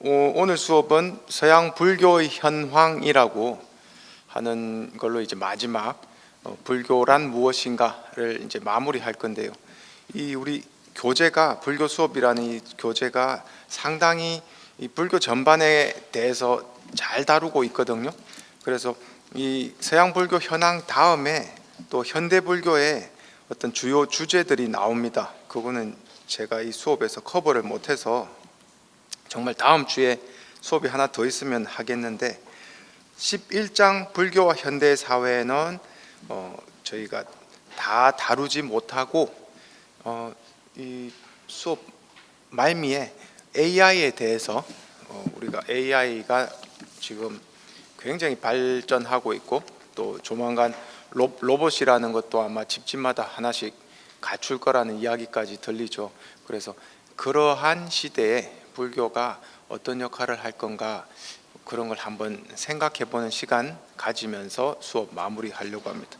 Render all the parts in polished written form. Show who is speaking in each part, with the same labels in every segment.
Speaker 1: 오늘 수업은 서양 불교의 현황이라고 하는 걸로 이제 마지막 불교란 무엇인가를 이제 마무리할 건데요. 이 우리 교재가 불교 수업이라는 이 교재가 상당히 이 불교 전반에 대해서 잘 다루고 있거든요. 그래서 이 서양 불교 현황 다음에 또 현대 불교의 어떤 주요 주제들이 나옵니다. 그거는 제가 이 수업에서 커버를 못해서 정말 다음 주에 수업이 하나 더 있으면 하겠는데, 11장 불교와 현대 사회는 저희가 다 다루지 못하고 이 수업 말미에 AI에 대해서 우리가 AI가 지금 굉장히 발전하고 있고 또 조만간 로봇이라는 것도 아마 집집마다 하나씩 갖출 거라는 이야기까지 들리죠. 그래서 그러한 시대에 불교가 어떤 역할을 할 건가, 그런 걸 한번 생각해 보는 시간 가지면서 수업 마무리하려고 합니다.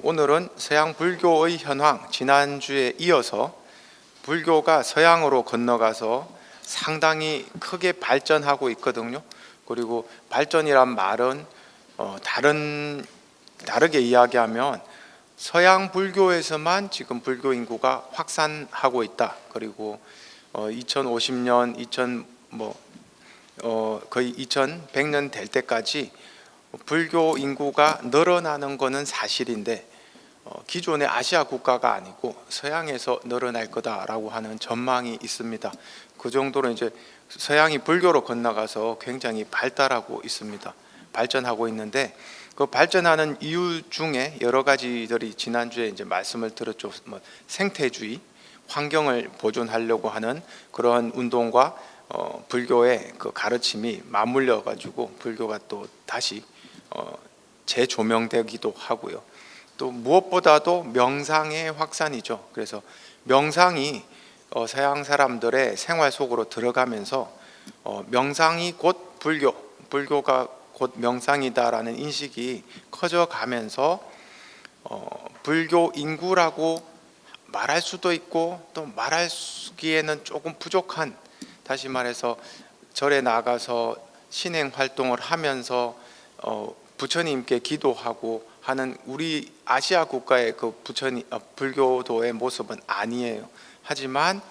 Speaker 1: 오늘은 서양 불교의 현황, 지난주에 이어서 불교가 서양으로 건너가서 상당히 크게 발전하고 있거든요. 그리고 발전이란 말은 다르게 이야기하면 서양 불교에서만 지금 불교 인구가 확산하고 있다. 그리고 2050년, 거의 2100년 될 때까지 불교 인구가 늘어나는 것은 사실인데 기존의 아시아 국가가 아니고 서양에서 늘어날 거다라고 하는 전망이 있습니다. 그 정도로 이제 서양이 불교로 건너가서 굉장히 발달하고 있습니다. 발전하고 있는데 그 발전하는 이유 중에 여러 가지들이 지난주에 이제 말씀을 들었죠. 생태주의, 환경을 보존하려고 하는 그러한 운동과 불교의 그 가르침이 맞물려 가지고 불교가 또 다시 재조명되기도 하고요. 또 무엇보다도 명상의 확산이죠. 그래서 명상이 서양 사람들의 생활 속으로 들어가면서 명상이 곧 불교가 곧 명상이다라는 인식이 커져가면서 불교 인구라고 말할 수도 있고 또 말하기에는 조금 부족한, 다시 말해서 절에 나가서 신행 활동을 하면서 부처님께 기도하고 하는 우리 아시아 국가의 그 불교도의 모습은 아니에요. 하지만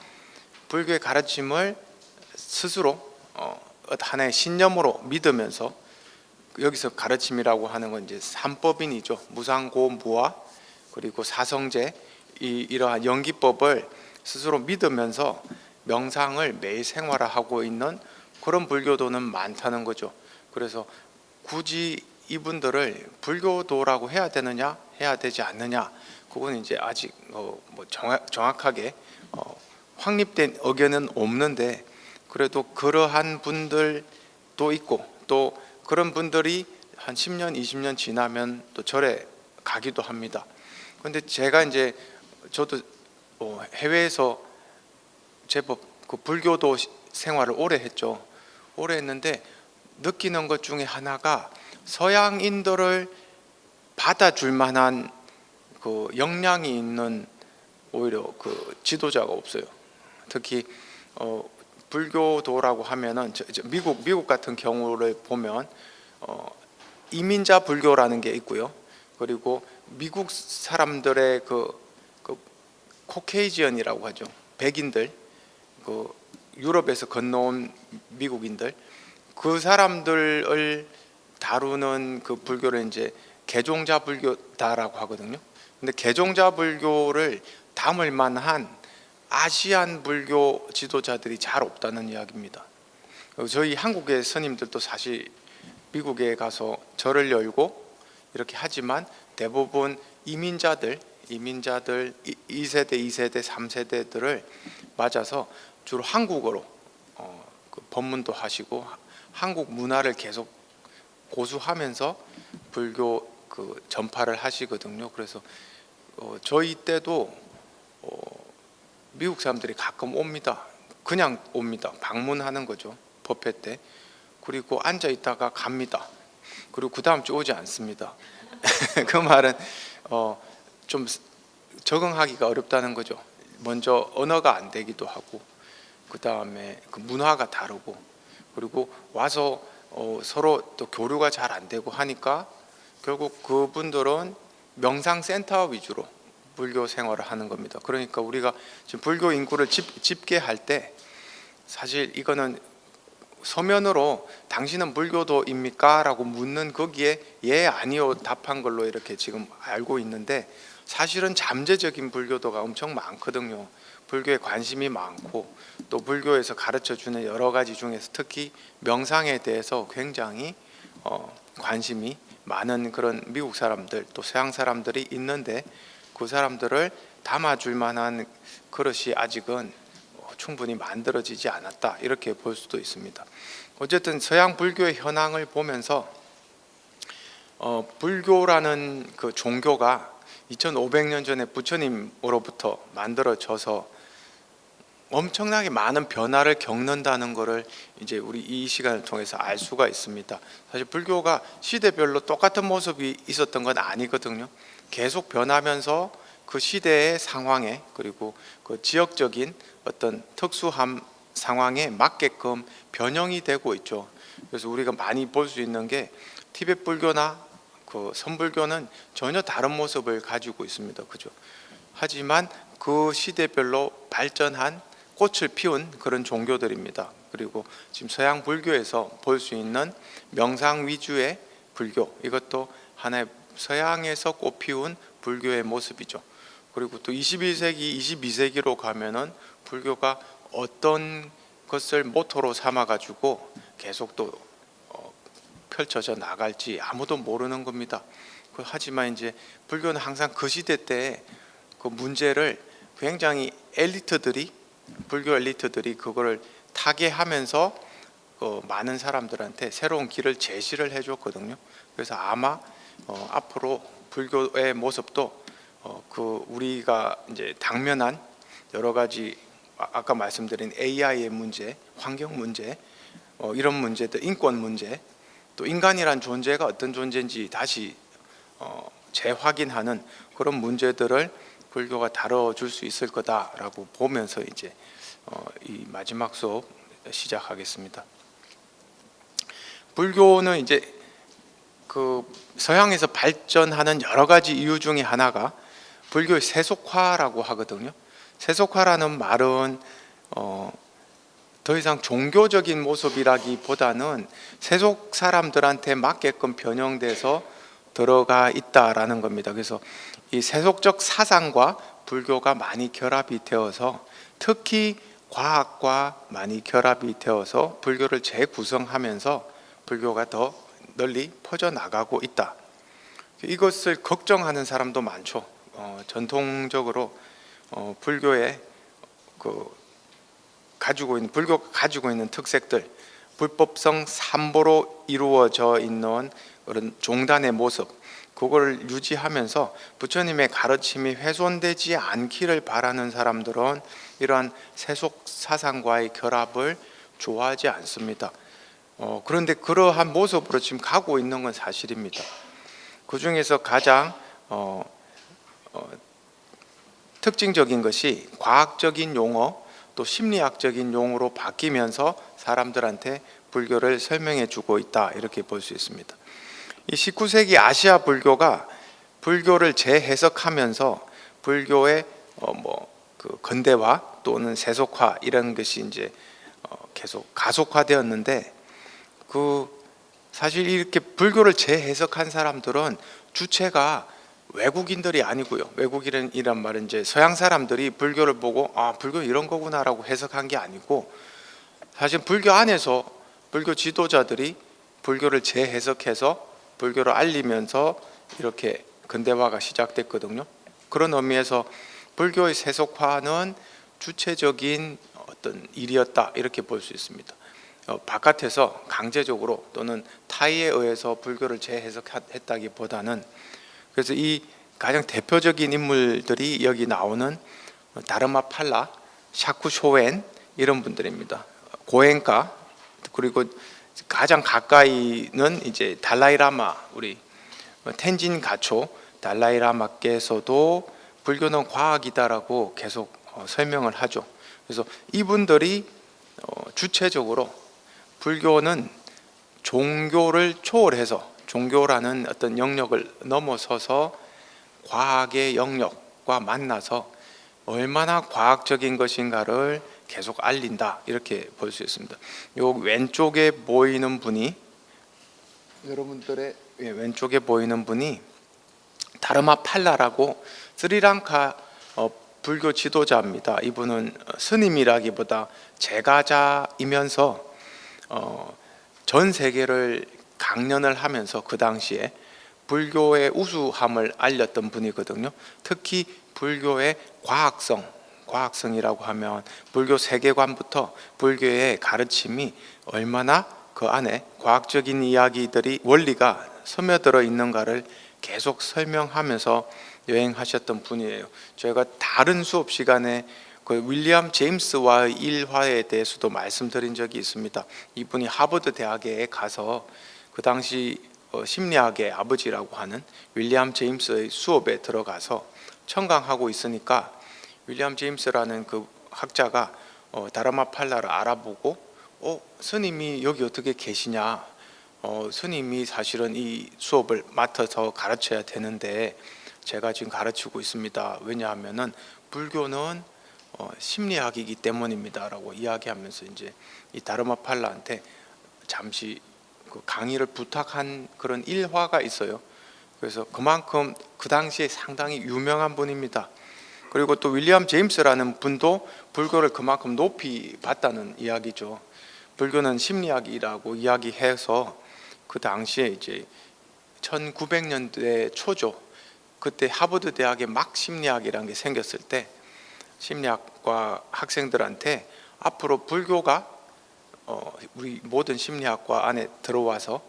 Speaker 1: 불교의 가르침을 스스로 하나의 신념으로 믿으면서, 여기서 가르침이라고 하는 건 이제 삼법인이죠. 무상고 무아 그리고 사성제, 이러한 연기법을 스스로 믿으면서 명상을 매일 생활화하고 있는 그런 불교도는 많다는 거죠. 그래서 굳이 이분들을 불교도라고 해야 되느냐, 해야 되지 않느냐, 그건 이제 아직 정확하게 확립된 의견은 없는데, 그래도 그러한 분들도 있고 또 그런 분들이 한 10년, 20년 지나면 또 절에 가기도 합니다. 그런데 제가 이제 저도 해외에서 제법 그 불교도 생활을 오래 했죠. 오래 했는데 느끼는 것 중에 하나가 서양인들을 받아줄 만한 그 역량이 있는 오히려 그 지도자가 없어요. 특히 불교도라고 하면은 미국 같은 경우를 보면 이민자 불교라는 게 있고요. 그리고 미국 사람들의 그 코케이지언이라고 하죠. 백인들, 그 유럽에서 건너온 미국인들, 그 사람들을 다루는 그 불교를 이제 개종자 불교다라고 하거든요. 근데 개종자 불교를 담을 만한 아시안 불교 지도자들이 잘 없다는 이야기입니다. 저희 한국의 스님들도 사실 미국에 가서 절을 열고 이렇게 하지만 대부분 이민자들 2세대, 2세대, 3세대들을 맞아서 주로 한국어로 그 법문도 하시고 한국 문화를 계속 고수하면서 불교 그 전파를 하시거든요. 그래서 저희 때도 미국 사람들이 가끔 옵니다. 그냥 옵니다. 방문하는 거죠. 법회 때. 그리고 앉아 있다가 갑니다. 그리고 그 다음 주 오지 않습니다. 그 말은 좀 적응하기가 어렵다는 거죠. 먼저 언어가 안 되기도 하고. 그 다음에 그 문화가 다르고, 그리고 와서 서로 또 교류가 잘 안 되고 하니까 결국 그분들은 명상센터 위주로 불교 생활을 하는 겁니다. 그러니까 우리가 지금 불교 인구를 집계할 때 사실 이거는 서면으로 당신은 불교도입니까? 라고 묻는 거기에 예 아니요 답한 걸로 이렇게 지금 알고 있는데, 사실은 잠재적인 불교도가 엄청 많거든요. 불교에 관심이 많고 또 불교에서 가르쳐주는 여러 가지 중에서 특히 명상에 대해서 굉장히 관심이 많은 그런 미국 사람들 또 서양 사람들이 있는데, 그 사람들을 담아줄 만한 그릇이 아직은 충분히 만들어지지 않았다, 이렇게 볼 수도 있습니다. 어쨌든 서양 불교의 현황을 보면서 불교라는 그 종교가 2500년 전에 부처님으로부터 만들어져서 엄청나게 많은 변화를 겪는다는 것을 이제 우리 이 시간을 통해서 알 수가 있습니다. 사실 불교가 시대별로 똑같은 모습이 있었던 건 아니거든요. 계속 변하면서 그 시대의 상황에, 그리고 그 지역적인 어떤 특수한 상황에 맞게끔 변형이 되고 있죠. 그래서 우리가 많이 볼 수 있는 게 티베트 불교나 그 선불교는 전혀 다른 모습을 가지고 있습니다. 그죠? 하지만 그 시대별로 발전한 꽃을 피운 그런 종교들입니다. 그리고 지금 서양 불교에서 볼 수 있는 명상 위주의 불교, 이것도 하나의 서양에서 꽃피운 불교의 모습이죠. 그리고 또 21세기, 22세기로 가면은 불교가 어떤 것을 모토로 삼아가지고 계속 또 펼쳐져 나갈지 아무도 모르는 겁니다. 하지만 이제 불교는 항상 그 시대 때 그 문제를 굉장히 불교 엘리트들이 그거를 타개하면서 많은 사람들한테 새로운 길을 제시를 해줬거든요. 그래서 아마 앞으로 불교의 모습도 우리가 이제 당면한 여러 가지 아까 말씀드린 AI의 문제, 환경 문제, 이런 문제들, 인권 문제, 또 인간이란 존재가 어떤 존재인지 다시 재확인하는 그런 문제들을 불교가 다뤄줄 수 있을 거다라고 보면서 이제 이 마지막 수업 시작하겠습니다. 불교는 이제 그 서양에서 발전하는 여러 가지 이유 중에 하나가 불교의 세속화라고 하거든요. 세속화라는 말은 더 이상 종교적인 모습이라기보다는 세속 사람들한테 맞게끔 변형돼서 들어가 있다라는 겁니다. 그래서 이 세속적 사상과 불교가 많이 결합이 되어서, 특히 과학과 많이 결합이 되어서 불교를 재구성하면서 불교가 더 널리 퍼져나가고 있다. 이것을 걱정하는 사람도 많죠. 전통적으로 불교의 불교가 가지고 있는 특색들, 불법성 삼보로 이루어져 있는 그런 종단의 모습, 그걸 유지하면서 부처님의 가르침이 훼손되지 않기를 바라는 사람들은 이러한 세속 사상과의 결합을 좋아하지 않습니다. 그런데 그러한 모습으로 지금 가고 있는 건 사실입니다. 그 중에서 가장 특징적인 것이 과학적인 용어 또 심리학적인 용어로 바뀌면서 사람들한테 불교를 설명해 주고 있다, 이렇게 볼 수 있습니다. 이 19세기 아시아 불교가 불교를 재해석하면서 불교의 그 근대화 또는 세속화 이런 것이 이제 계속 가속화되었는데, 사실 이렇게 불교를 재해석한 사람들은 주체가 외국인들이 아니고요. 외국인이란 말은 이제 서양 사람들이 불교를 보고 불교 이런 거구나라고 해석한 게 아니고, 사실 불교 안에서 불교 지도자들이 불교를 재해석해서 불교를 알리면서 이렇게 근대화가 시작됐거든요. 그런 의미에서 불교의 세속화는 주체적인 어떤 일이었다, 이렇게 볼 수 있습니다. 바깥에서 강제적으로 또는 타의에 의해서 불교를 재해석했다기보다는, 그래서 이 가장 대표적인 인물들이 여기 나오는 다르마팔라, 샤쿠쇼엔 이런 분들입니다. 고엔카, 그리고 가장 가까이는 이제 달라이라마, 우리 텐진 가초 달라이라마께서도 불교는 과학이다라고 계속 설명을 하죠. 그래서 이분들이 주체적으로 불교는 종교를 초월해서 종교라는 어떤 영역을 넘어서서 과학의 영역과 만나서 얼마나 과학적인 것인가를 계속 알린다, 이렇게 볼 수 있습니다. 요 왼쪽에 보이는 분이, 여러분들의 왼쪽에 보이는 분이 다르마팔라라고 스리랑카 불교 지도자입니다. 이분은 스님이라기보다 제가자이면서 전 세계를 강연을 하면서 그 당시에 불교의 우수함을 알렸던 분이거든요. 특히 불교의 과학성이라고 하면 불교 세계관부터 불교의 가르침이 얼마나 그 안에 과학적인 이야기들이, 원리가 스며들어 있는가를 계속 설명하면서 여행하셨던 분이에요. 저희가 다른 수업 시간에 그 윌리엄 제임스와의 일화에 대해서도 말씀드린 적이 있습니다. 이분이 하버드 대학에 가서 그 당시 심리학의 아버지라고 하는 윌리엄 제임스의 수업에 들어가서 청강하고 있으니까 윌리엄 제임스라는 그 학자가 다르마팔라를 알아보고 스님이 여기 어떻게 계시냐, 스님이 사실은 이 수업을 맡아서 가르쳐야 되는데 제가 지금 가르치고 있습니다. 왜냐하면은 불교는 심리학이기 때문입니다라고 이야기하면서 이제 이 다르마팔라한테 잠시 그 강의를 부탁한 그런 일화가 있어요. 그래서 그만큼 그 당시에 상당히 유명한 분입니다. 그리고 또 윌리엄 제임스라는 분도 불교를 그만큼 높이 봤다는 이야기죠. 불교는 심리학이라고 이야기해서 그 당시에 이제 1900년대 초죠. 그때 하버드 대학에 막 심리학이라는 게 생겼을 때 심리학과 학생들한테 앞으로 불교가 우리 모든 심리학과 안에 들어와서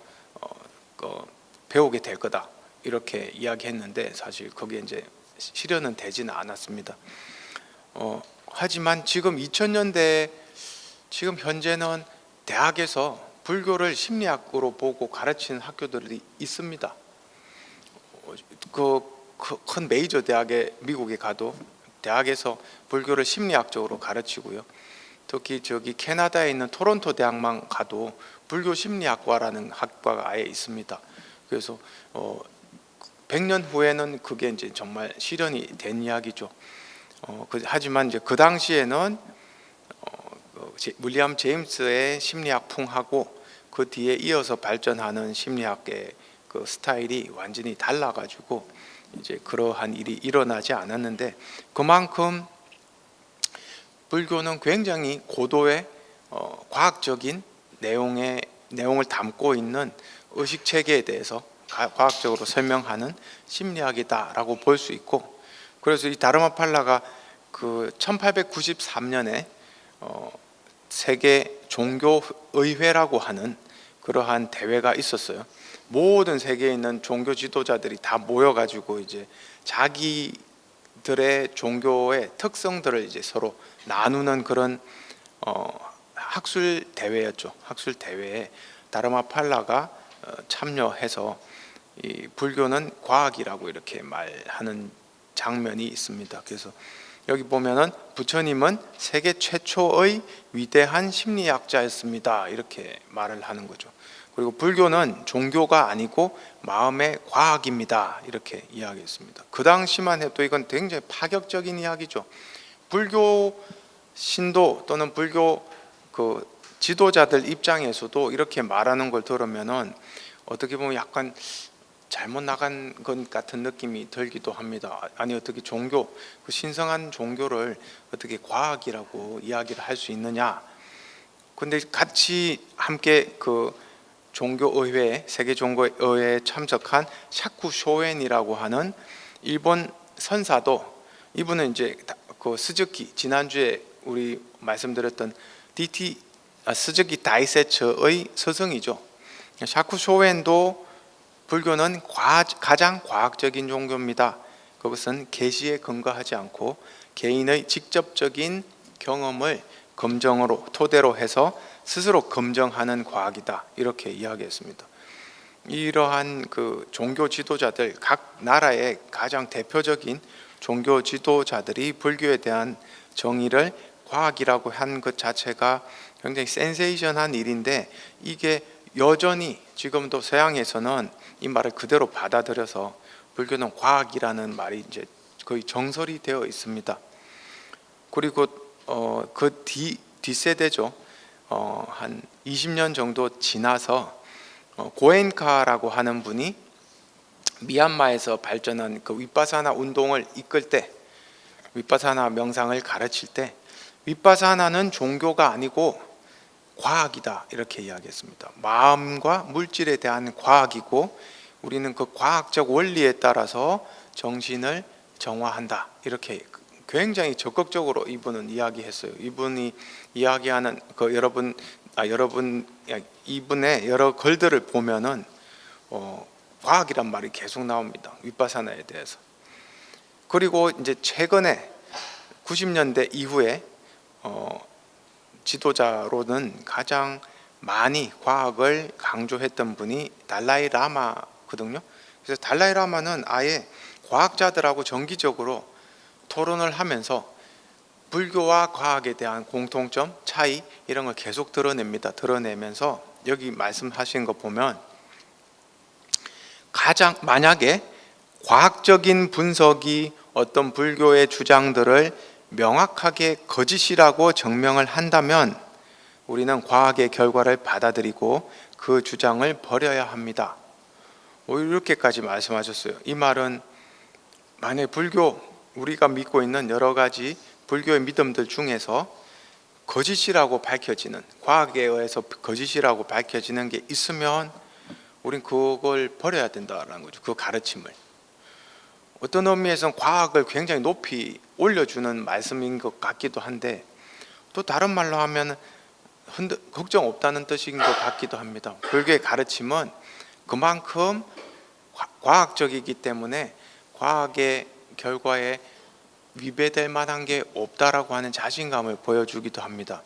Speaker 1: 배우게 될 거다, 이렇게 이야기했는데 사실 거기에 이제 실현은 되지는 않았습니다. 하지만 지금 2000년대 지금 현재는 대학에서 불교를 심리학으로 보고 가르치는 학교들이 있습니다. 그 큰 메이저 대학에 미국에 가도 대학에서 불교를 심리학적으로 가르치고요. 특히 저기 캐나다에 있는 토론토 대학만 가도 불교 심리학과라는 학과가 아예 있습니다. 그래서 100년 후에는 그게 이제 정말 실현이 된 이야기죠. 하지만 이제 그 당시에는 윌리엄 제임스의 심리학풍하고 그 뒤에 이어서 발전하는 심리학의 그 스타일이 완전히 달라가지고 이제 그러한 일이 일어나지 않았는데, 그만큼 불교는 굉장히 고도의 과학적인 내용을 담고 있는 의식 체계에 대해서 과학적으로 설명하는 심리학이다라고 볼 수 있고, 그래서 이 다르마팔라가 그 1893년에 세계 종교의회라고 하는 그러한 대회가 있었어요. 모든 세계에 있는 종교 지도자들이 다 모여가지고 이제 자기들의 종교의 특성들을 이제 서로 나누는 그런 학술 대회였죠. 학술 대회에 다르마팔라가 참여해서 이 불교는 과학이라고 이렇게 말하는 장면이 있습니다. 그래서 여기 보면은 부처님은 세계 최초의 위대한 심리학자였습니다, 이렇게 말을 하는 거죠. 그리고 불교는 종교가 아니고 마음의 과학입니다, 이렇게 이야기했습니다. 그 당시만 해도 이건 굉장히 파격적인 이야기죠. 불교 신도 또는 불교 그 지도자들 입장에서도 이렇게 말하는 걸 들으면은 어떻게 보면 약간 잘못 나간 것 같은 느낌이 들기도 합니다. 아니 어떻게 종교, 그 신성한 종교를 어떻게 과학이라고 이야기를 할 수 있느냐. 근데 같이 함께 그 종교의회, 세계 종교의회에 참석한 샤쿠 쇼엔이라고 하는 일본 선사도, 이분은 이제 그 스즈키, 지난주에 우리 말씀드렸던 스즈키 다이세처의 스승이죠. 샤쿠 쇼엔도 불교는 가장 과학적인 종교입니다. 그것은 계시에 근거하지 않고 개인의 직접적인 경험을 검정으로 토대로 해서 스스로 검증하는 과학이다, 이렇게 이야기했습니다. 이러한 그 종교 지도자들, 각 나라의 가장 대표적인 종교 지도자들이 불교에 대한 정의를 과학이라고 한 것 자체가 굉장히 센세이션한 일인데 이게 여전히 지금도 서양에서는 이 말을 그대로 받아들여서 불교는 과학이라는 말이 이제 거의 정설이 되어 있습니다. 그리고 그 뒷세대죠. 한 20년 정도 지나서 고엔카라고 하는 분이 미얀마에서 발전한 그 윗바사나 운동을 이끌 때, 윗바사나 명상을 가르칠 때 윗바사나는 종교가 아니고 과학이다 이렇게 이야기했습니다. 마음과 물질에 대한 과학이고 우리는 그 과학적 원리에 따라서 정신을 정화한다 이렇게 굉장히 적극적으로 이분은 이야기했어요. 이분이 이야기하는 그 이분의 여러 글들을 보면은 과학이란 말이 계속 나옵니다. 윗바사나에 대해서. 그리고 이제 최근에 90년대 이후에 지도자로는 가장 많이 과학을 강조했던 분이 달라이 라마거든요. 그래서 달라이 라마는 아예 과학자들하고 정기적으로 토론을 하면서 불교와 과학에 대한 공통점, 차이 이런 걸 계속 드러냅니다. 드러내면서 여기 말씀하신 거 보면 만약에 과학적인 분석이 어떤 불교의 주장들을 명확하게 거짓이라고 증명을 한다면 우리는 과학의 결과를 받아들이고 그 주장을 버려야 합니다. 이렇게까지 말씀하셨어요. 이 말은 만약 우리가 믿고 있는 여러 가지 불교의 믿음들 중에서 거짓이라고 밝혀지는, 과학에 의해서 거짓이라고 밝혀지는 게 있으면 우린 그걸 버려야 된다는 거죠. 그 가르침을. 어떤 의미에서는 과학을 굉장히 높이 올려주는 말씀인 것 같기도 한데 또 다른 말로 하면 걱정 없다는 뜻인 것 같기도 합니다. 불교의 가르침은 그만큼 과학적이기 때문에 과학의 결과에 위배될 만한 게 없다라고 하는 자신감을 보여주기도 합니다.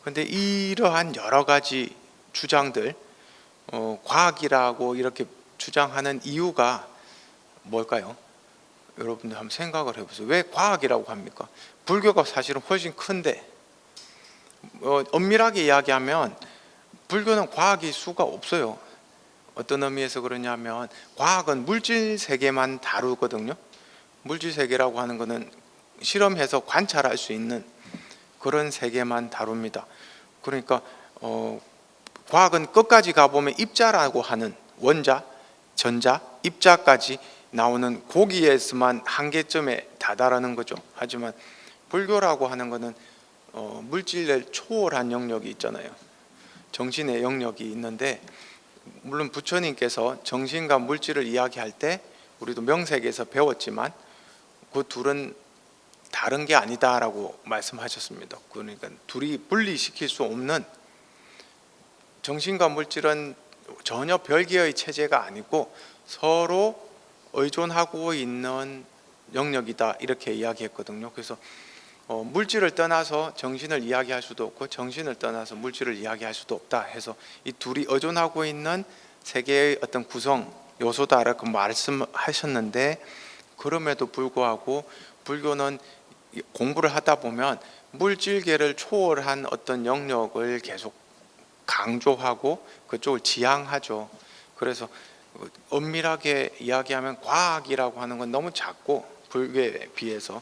Speaker 1: 그런데 이러한 여러 가지 주장들, 과학이라고 이렇게 주장하는 이유가 뭘까요? 여러분들 한번 생각을 해보세요. 왜 과학이라고 합니까? 불교가 사실은 훨씬 큰데 엄밀하게 이야기하면 불교는 과학의 수가 없어요. 어떤 의미에서 그러냐면 과학은 물질 세계만 다루거든요. 물질 세계라고 하는 것은 실험해서 관찰할 수 있는 그런 세계만 다룹니다. 그러니까 과학은 끝까지 가보면 입자라고 하는 원자, 전자, 입자까지 나오는 거기에서만 한계점에 다다르는 거죠. 하지만 불교라고 하는 것은 물질을 초월한 영역이 있잖아요. 정신의 영역이 있는데 물론 부처님께서 정신과 물질을 이야기할 때 우리도 명색에서 배웠지만 그 둘은 다른 게 아니다라고 말씀하셨습니다. 그러니까 둘이 분리시킬 수 없는, 정신과 물질은 전혀 별개의 체제가 아니고 서로 의존하고 있는 영역이다 이렇게 이야기했거든요. 그래서 물질을 떠나서 정신을 이야기할 수도 없고 정신을 떠나서 물질을 이야기할 수도 없다 해서 이 둘이 의존하고 있는 세계의 어떤 구성 요소다라고 말씀하셨는데, 그럼에도 불구하고 불교는 공부를 하다 보면 물질계를 초월한 어떤 영역을 계속 강조하고 그쪽을 지향하죠. 그래서 엄밀하게 이야기하면 과학이라고 하는 건 너무 작고 불교에 비해서,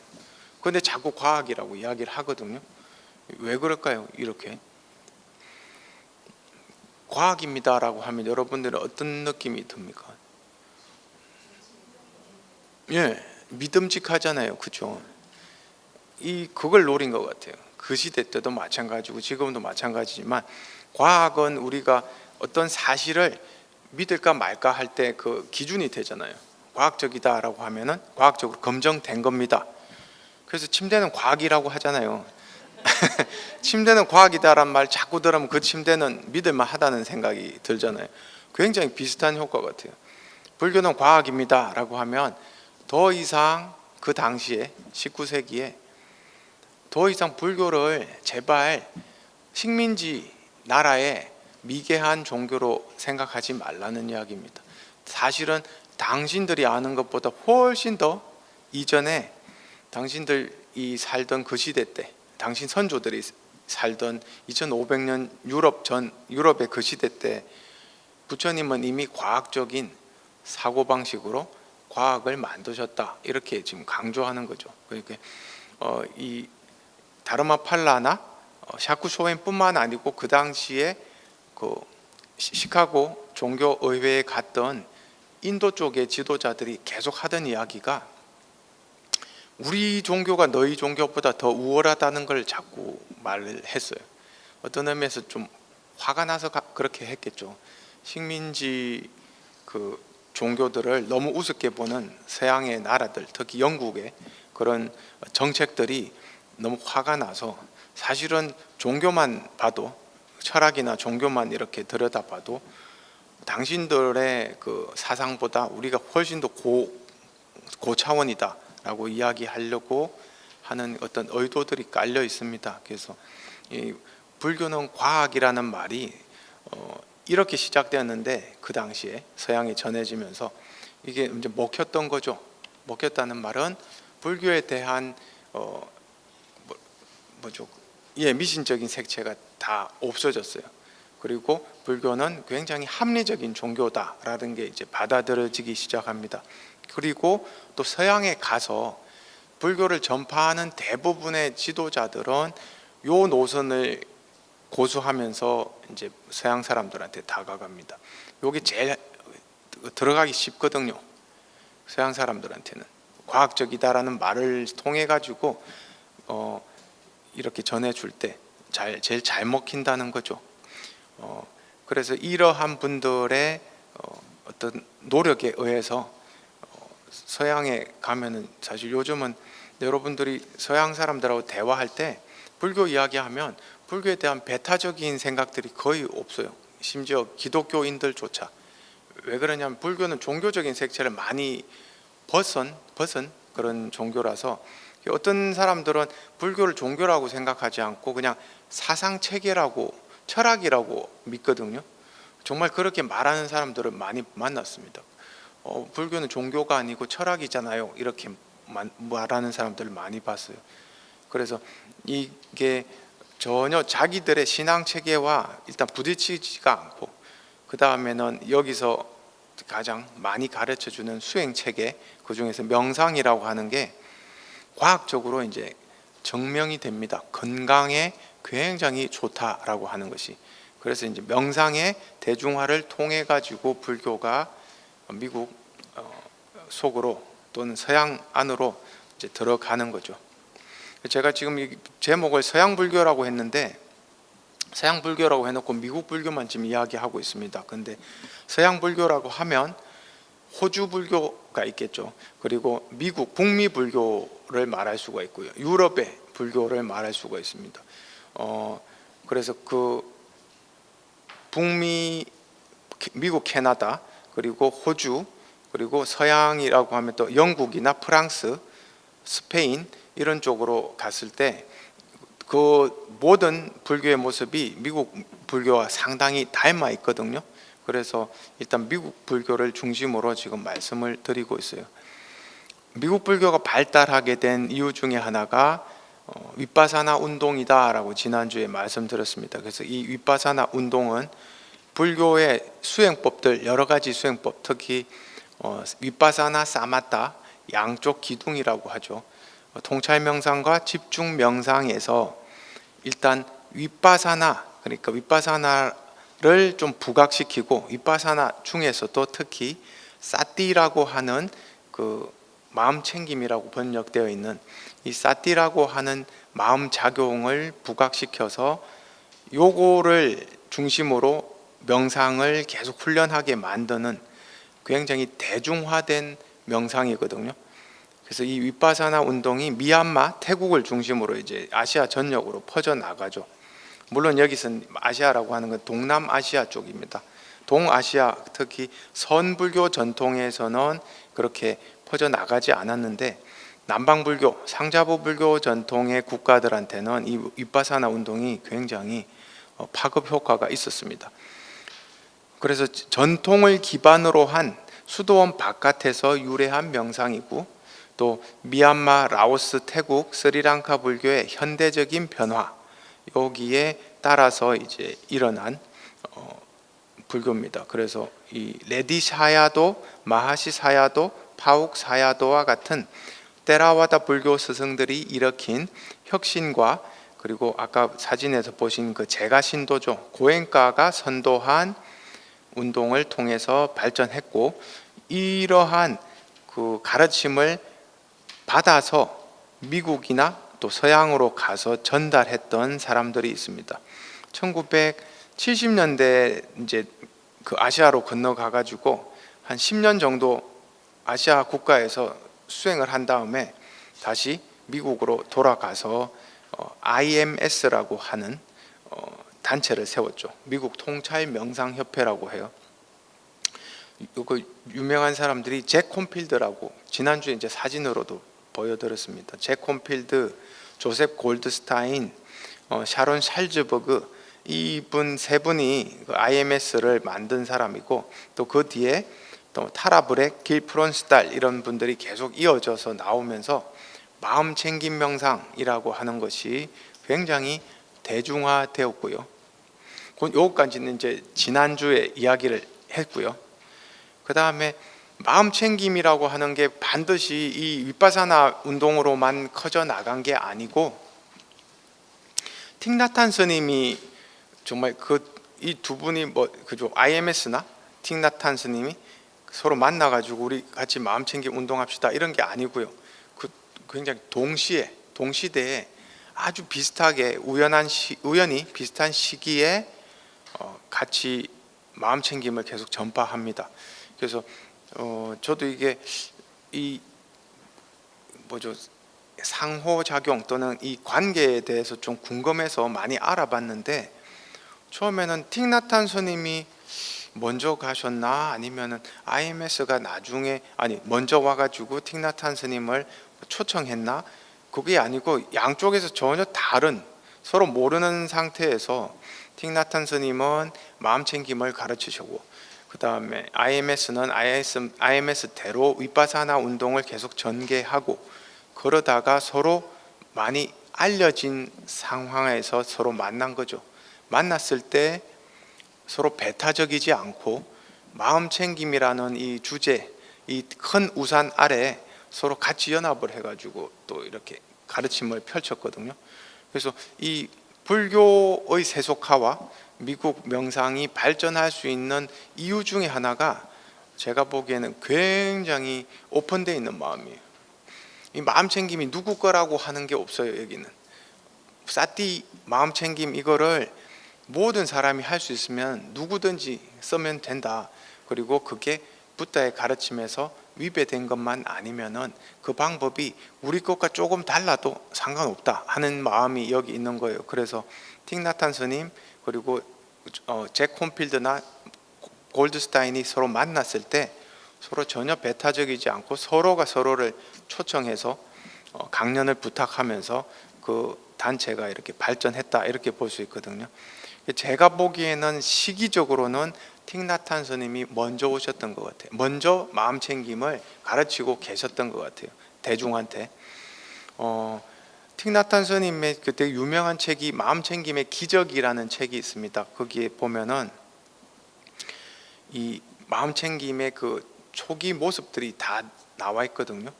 Speaker 1: 근데 자꾸 과학이라고 이야기를 하거든요. 왜 그럴까요? 이렇게 과학입니다라고 하면 여러분들은 어떤 느낌이 듭니까? 예, 믿음직하잖아요, 그렇죠? 그걸 노린 것 같아요. 그 시대 때도 마찬가지고 지금도 마찬가지지만 과학은 우리가 어떤 사실을 믿을까 말까 할 때 그 기준이 되잖아요. 과학적이다라고 하면은 과학적으로 검증된 겁니다. 그래서 침대는 과학이라고 하잖아요. 침대는 과학이다란 말 자꾸 들으면 그 침대는 믿을만 하다는 생각이 들잖아요. 굉장히 비슷한 효과 같아요. 불교는 과학입니다 라고 하면 더 이상 그 당시에 19세기에 더 이상 불교를 제발 식민지 나라의 미개한 종교로 생각하지 말라는 이야기입니다. 사실은 당신들이 아는 것보다 훨씬 더 이전에 당신들이 살던 그 시대 때 당신 선조들이 살던 2500년 유럽의 그 시대 때 부처님은 이미 과학적인 사고방식으로 과학을 만드셨다, 이렇게 지금 강조하는 거죠. 그러니까 이 다르마팔라나 샤쿠 쇼엔뿐만 아니고 그 당시에 그 시카고 종교의회에 갔던 인도 쪽의 지도자들이 계속 하던 이야기가 우리 종교가 너희 종교보다 더 우월하다는 걸 자꾸 말을 했어요. 어떤 의미에서 좀 화가 나서 그렇게 했겠죠. 식민지 그 종교들을 너무 우습게 보는 서양의 나라들, 특히 영국의 그런 정책들이 너무 화가 나서, 사실은 종교만 봐도, 철학이나 종교만 이렇게 들여다봐도 당신들의 그 사상보다 우리가 훨씬 더 고차원이다 라고 이야기하려고 하는 어떤 의도들이 깔려 있습니다. 그래서 이 불교는 과학이라는 말이 이렇게 시작되었는데, 그 당시에 서양에 전해지면서 이게 이제 먹혔던 거죠. 먹혔다는 말은 불교에 대한 미신적인 색채가 다 없어졌어요. 그리고 불교는 굉장히 합리적인 종교다라는 게 이제 받아들여지기 시작합니다. 그리고 또 서양에 가서 불교를 전파하는 대부분의 지도자들은 요 노선을 고수하면서 이제 서양 사람들한테 다가갑니다. 요게 제일 들어가기 쉽거든요. 서양 사람들한테는 과학적이다라는 말을 통해 가지고 이렇게 전해줄 때 제일 잘 먹힌다는 거죠. 그래서 이러한 분들의 어떤 노력에 의해서 서양에 가면은, 사실 요즘은 여러분들이 서양 사람들하고 대화할 때 불교 이야기하면 불교에 대한 배타적인 생각들이 거의 없어요. 심지어 기독교인들조차. 왜 그러냐면 불교는 종교적인 색채를 많이 벗은 그런 종교라서, 어떤 사람들은 불교를 종교라고 생각하지 않고 그냥 사상체계라고, 철학이라고 믿거든요. 정말 그렇게 말하는 사람들을 많이 만났습니다. 불교는 종교가 아니고 철학이잖아요, 이렇게 말하는 사람들을 많이 봤어요. 그래서 이게 전혀 자기들의 신앙체계와 일단 부딪히지가 않고, 그 다음에는 여기서 가장 많이 가르쳐주는 수행체계, 그 중에서 명상이라고 하는 게 과학적으로 이제 증명이 됩니다. 건강에 굉장히 좋다라고 하는 것이. 그래서 이제 명상의 대중화를 통해 가지고 불교가 미국 속으로 또는 서양 안으로 이제 들어가는 거죠. 제가 지금 이 제목을 서양 불교라고 했는데, 서양 불교라고 해놓고 미국 불교만 지금 이야기하고 있습니다. 근데 서양 불교라고 하면 호주 불교가 있겠죠. 그리고 미국 북미 불교를 말할 수가 있고요. 유럽의 불교를 말할 수가 있습니다. 그래서 그 북미, 미국, 캐나다, 그리고 호주, 그리고 서양이라고 하면 또 영국이나 프랑스, 스페인 이런 쪽으로 갔을 때 그 모든 불교의 모습이 미국 불교와 상당히 닮아 있거든요. 그래서 일단 미국 불교를 중심으로 지금 말씀을 드리고 있어요. 미국 불교가 발달하게 된 이유 중에 하나가 윗바사나 운동이다라고 지난주에 말씀드렸습니다. 그래서 이 윗바사나 운동은 불교의 수행법들, 여러 가지 수행법, 특히 윗바사나 사마타, 양쪽 기둥이라고 하죠. 통찰 명상과 집중 명상에서 일단 윗바사나, 그러니까 윗바사나를 좀 부각시키고, 윗바사나 중에서도 특히 사티라고 하는 그 마음 챙김이라고 번역되어 있는 이 사티라고 하는 마음 작용을 부각시켜서 요거를 중심으로 명상을 계속 훈련하게 만드는 굉장히 대중화된 명상이거든요. 그래서 이 윗바사나 운동이 미얀마, 태국을 중심으로 이제 아시아 전역으로 퍼져 나가죠. 물론 여기서는 아시아라고 하는 건 동남아시아 쪽입니다. 동아시아, 특히 선불교 전통에서는 그렇게 퍼져 나가지 않았는데, 남방불교, 상자부 불교 전통의 국가들한테는 이 윗바사나 운동이 굉장히 파급 효과가 있었습니다. 그래서 전통을 기반으로 한 수도원 바깥에서 유래한 명상이고, 또 미얀마, 라오스, 태국, 스리랑카 불교의 현대적인 변화, 여기에 따라서 이제 일어난 불교입니다. 그래서 이 레디 사야도, 마하시 사야도, 파욱 사야도와 같은 때라와다 불교 스승들이 일으킨 혁신과, 그리고 아까 사진에서 보신 그 제가신도죠, 고엔카가 선도한 운동을 통해서 발전했고, 이러한 그 가르침을 받아서 미국이나 또 서양으로 가서 전달했던 사람들이 있습니다. 1970년대 이제 그 아시아로 건너가 가지고 한 10년 정도 아시아 국가에서 수행을 한 다음에 다시 미국으로 돌아가서 IMS라고 하는 단체를 세웠죠. 미국 통찰 명상협회라고 해요. 그 유명한 사람들이 잭 콘필드라고, 지난주에 이제 사진으로도 보여드렸습니다. 잭 콘필드, 조셉 골드스타인, 샤론 샬즈버그, 이분 세 분이 그 IMS를 만든 사람이고, 또 그 뒤에 또 타라 브렉, 길 프론스달 이런 분들이 계속 이어져서 나오면서 마음 챙김 명상이라고 하는 것이 굉장히 대중화되었고요. 요까지는 이제 지난주에 이야기를 했고요. 그 다음에 마음 챙김이라고 하는 게 반드시 이 위파사나 운동으로만 커져 나간 게 아니고, 틱나탄 스님이 정말 이 두 분이 그죠, IMS나 틱나탄 스님이 서로 만나가지고 우리 같이 마음 챙김 운동합시다 이런 게 아니고요. 굉장히 동시대에 아주 비슷하게 우연히 비슷한 시기에 같이 마음 챙김을 계속 전파합니다. 그래서 저도 이게 상호작용 또는 이 관계에 대해서 좀 궁금해서 많이 알아봤는데, 처음에는 틱나탄 스님이 먼저 가셨나 아니면은 IMS가 먼저 와가지고 틱나탄 스님을 초청했나, 그게 아니고 양쪽에서 전혀 다른, 서로 모르는 상태에서 틱나탄 스님은 마음 챙김을 가르치시고, 그 다음에 IMS는 IMS대로 위파사나 운동을 계속 전개하고, 그러다가 서로 많이 알려진 상황에서 서로 만난 거죠. 만났을 때 서로 배타적이지 않고 마음 챙김이라는 이 주제, 이 큰 우산 아래 서로 같이 연합을 해가지고 또 이렇게 가르침을 펼쳤거든요. 그래서 이 불교의 세속화와 미국 명상이 발전할 수 있는 이유 중에 하나가, 제가 보기에는 굉장히 오픈되어 있는 마음이에요. 이 마음 챙김이 누구 거라고 하는 게 없어요. 여기는 사티 마음 챙김, 이거를 모든 사람이 할 수 있으면 누구든지 쓰면 된다. 그리고 그게 부다의 가르침에서 위배된 것만 아니면은 그 방법이 우리 것과 조금 달라도 상관없다 하는 마음이 여기 있는 거예요. 그래서 틱나탄 스님 그리고 잭 콘필드나 골드스타인이 서로 만났을 때 서로 전혀 배타적이지 않고 서로가 서로를 초청해서 강연을 부탁하면서 그 단체가 이렇게 발전했다, 이렇게 볼 수 있거든요. 제가 보기에는 시기적으로는 틱나탄 스님이 먼저 오셨던 것 같아요. 먼저 마음 챙김을 가르치고 계셨던 것 같아요, 대중한테. 틱나탄 스님의 그때 유명한 책이 마음 챙김의 기적이라는 책이 있습니다. 거기에 보면은 이 마음 챙김의 그 초기 모습들이 다 나와 있거든요.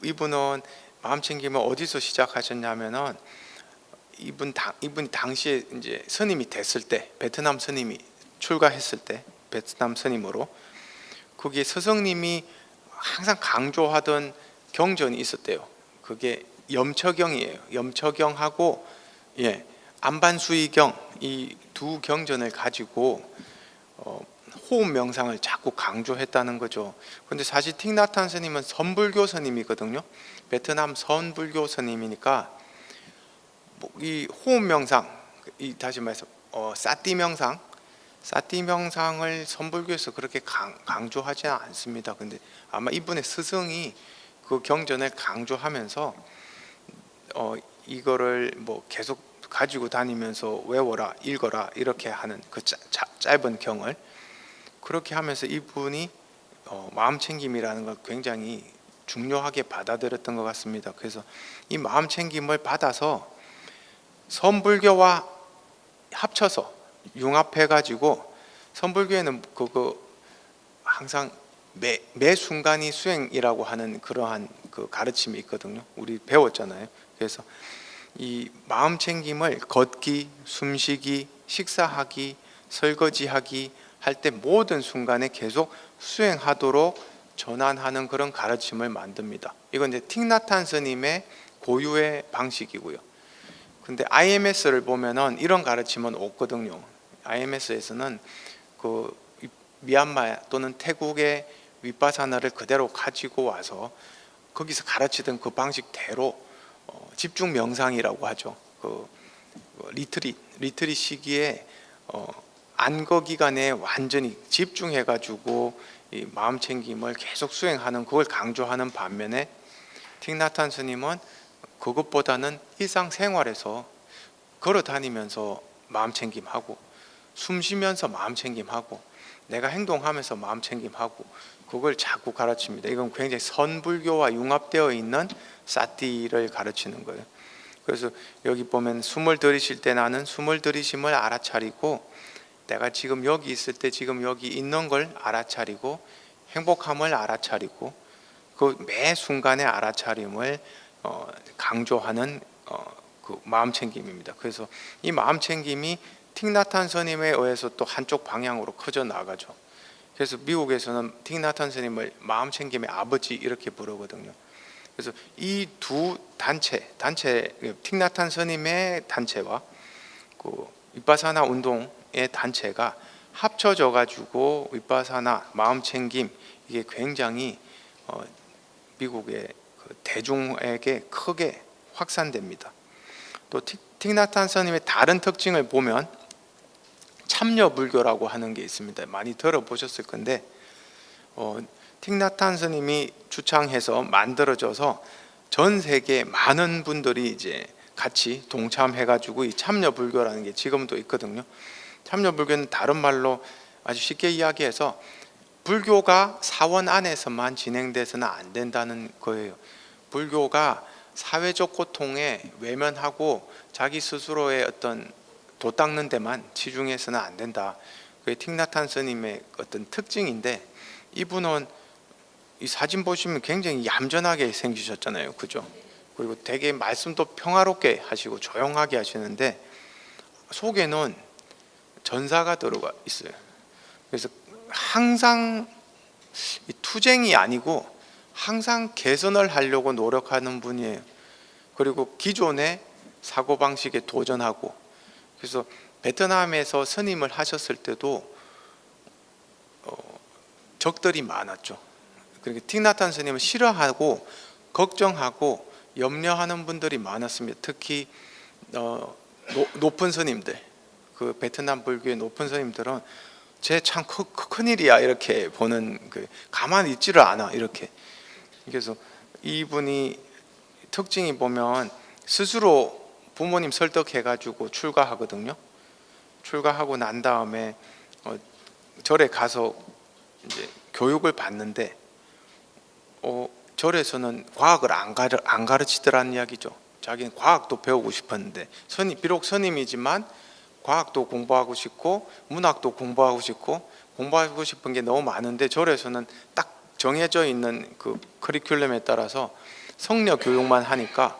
Speaker 1: 이분은 마음 챙김을 어디서 시작하셨냐면은 이분 당시에 이제 스님이 됐을 때, 베트남 스님이 출가했을 때, 베트남 스님으로 거기에 스승님이 항상 강조하던 경전이 있었대요. 그게 염처경이에요. 염처경하고 안반수의경, 이 두 경전을 가지고 호흡 명상을 자꾸 강조했다는 거죠. 근데 사실 틱나탄 스님은 선불교 스님이거든요. 베트남 선불교 스님이니까 이 호흡 명상, 다시 말해서 사티 명상을 선불교에서 그렇게 강조하지 않습니다. 근데 아마 이분의 스승이 그 경전을 강조하면서 이거를 계속 가지고 다니면서 외워라, 읽어라 이렇게 하는 그 짧은 경을 그렇게 하면서 이분이 마음 챙김이라는 걸 굉장히 중요하게 받아들였던 것 같습니다. 그래서 이 마음 챙김을 받아서 선불교와 합쳐서 융합해가지고, 선불교에는 그거 항상 매 순간이 수행이라고 하는 그러한 그 가르침이 있거든요. 우리 배웠잖아요. 그래서 이 마음 챙김을 걷기, 숨쉬기, 식사하기, 설거지하기 할 때 모든 순간에 계속 수행하도록 전환하는 그런 가르침을 만듭니다. 이건 이제 틱나탄 스님의 고유의 방식이고요. 근데 IMS를 보면은 이런 가르침은 없거든요. IMS에서는 그 미얀마 또는 태국의 윗바사나를 그대로 가지고 와서 거기서 가르치던 그 방식대로 집중 명상이라고 하죠. 그 리트릿 시기에 안거 기간에 완전히 집중해가지고 이 마음 챙김을 계속 수행하는 그걸 강조하는 반면에 틱나탄 스님은 그것보다는 일상생활에서 걸어 다니면서 마음 챙김하고, 숨 쉬면서 마음 챙김하고, 내가 행동하면서 마음 챙김하고, 그걸 자꾸 가르칩니다. 이건 굉장히 선불교와 융합되어 있는 사티를 가르치는 거예요. 그래서 여기 보면 숨을 들이쉴 때 나는 숨을 들이쉼을 알아차리고, 내가 지금 여기 있을 때 지금 여기 있는 걸 알아차리고, 행복함을 알아차리고, 그 매 순간의 알아차림을 강조하는 그 마음 챙김입니다. 그래서 이 마음 챙김이 틱나탄 스님에 의해서 또 한쪽 방향으로 커져 나가죠. 그래서 미국에서는 틱나탄 스님을 마음 챙김의 아버지 이렇게 부르거든요. 그래서 이 두 단체 틱나탄 스님의 단체와 그 윗바사나 운동의 단체가 합쳐져 가지고 윗바사나 마음 챙김, 이게 굉장히 미국의 그 대중에게 크게 확산됩니다. 또 틱나탄 스님의 다른 특징을 보면 참여 불교라고 하는 게 있습니다. 많이 들어보셨을 건데 틱나탄 스님이 주창해서 만들어져서 전 세계 많은 분들이 이제 같이 동참해가지고 이 참여 불교라는 게 지금도 있거든요. 참여 불교는 다른 말로 아주 쉽게 이야기해서 불교가 사원 안에서만 진행돼서는 안 된다는 거예요. 불교가 사회적 고통에 외면하고 자기 스스로의 어떤 도 닦는 데만 치중해서는 안 된다. 그게 틱나탄 스님의 어떤 특징인데, 이분은 이 사진 보시면 굉장히 얌전하게 생기셨잖아요, 그죠? 그리고 되게 말씀도 평화롭게 하시고 조용하게 하시는데 속에는 전사가 들어가 있어요. 그래서 항상 투쟁이 아니고 항상 개선을 하려고 노력하는 분이에요. 그리고 기존의 사고방식에 도전하고, 그래서 베트남에서 스님을 하셨을 때도 적들이 많았죠. 그러니까 틱나탄 스님을 싫어하고 걱정하고 염려하는 분들이 많았습니다. 특히 높은 스님들, 그 베트남 불교의 높은 스님들은 쟤 참 큰일이야 이렇게 보는, 가만히 있지를 않아 이렇게. 그래서 이분이 특징이 보면 스스로 부모님 설득해가지고 출가하거든요. 출가하고 난 다음에 절에 가서 이제 교육을 받는데 절에서는 과학을 안 가르치더라는 이야기죠. 자기는 과학도 배우고 싶었는데, 비록 스님이지만 과학도 공부하고 싶고 문학도 공부하고 싶고 공부하고 싶은 게 너무 많은데 절에서는 딱 정해져 있는 그 커리큘럼에 따라서 성려 교육만 하니까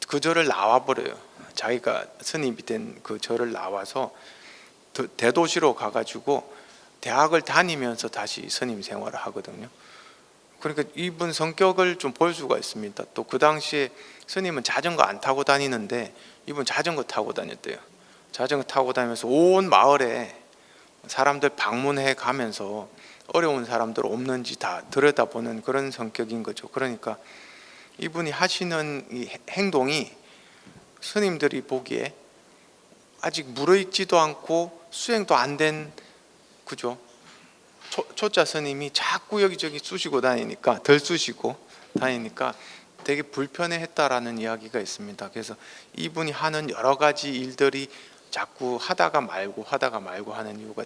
Speaker 1: 그 절을 나와버려요. 자기가 스님이 된 그 절을 나와서 대도시로 가가지고 대학을 다니면서 다시 스님 생활을 하거든요. 그러니까 이분 성격을 좀 볼 수가 있습니다. 또 그 당시에 스님은 자전거 안 타고 다니는데 이분 자전거 타고 다녔대요. 자전거 타고 다니면서 온 마을에 사람들 방문해 가면서 어려운 사람들 없는지 다 들여다보는 그런 성격인 거죠. 그러니까 이분이 하시는 이 행동이 스님들이 보기에 아직 무르익지도 않고 수행도 안 된, 그죠? 초자 스님이 자꾸 여기저기 쑤시고 다니니까, 덜 쑤시고 다니니까 되게 불편해했다라는 이야기가 있습니다. 그래서 이분이 하는 여러 가지 일들이 자꾸 하다가 말고 하는 이유가